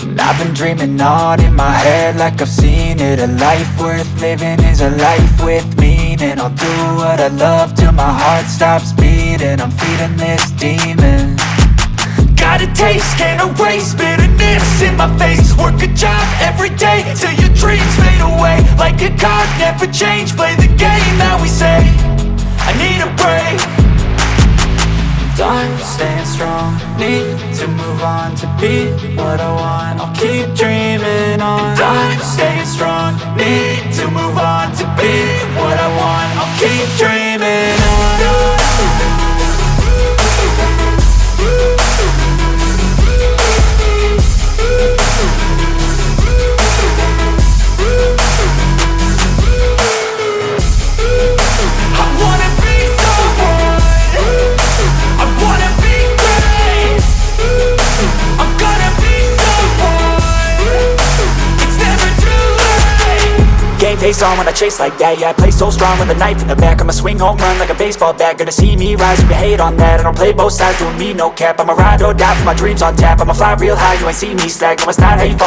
And I've been dreaming on in my head like I've seen it. A life worth living is a life with meaning. I'll do what I love till my heart stops beating. I'm feeding this demon. Got a taste, can't erase bitterness in my face. Work a job every day till your dreams fade away. Like a card, never change, play the game that we say. I need a break. I'm staying strong, need to move on to be what I want. I'll keep dreaming on. I'm staying strong, need to move on to be what I want. I'll keep dreaming on. Game face on when I chase like that. Yeah, I play so strong with a knife in the back. I'ma swing home run like a baseball bat. Gonna see me rise if you hate on that. I don't play both sides, doing me no cap. I'ma ride or die for my dreams on tap. I'ma fly real high, you ain't see me slack. No, it's not how you fall.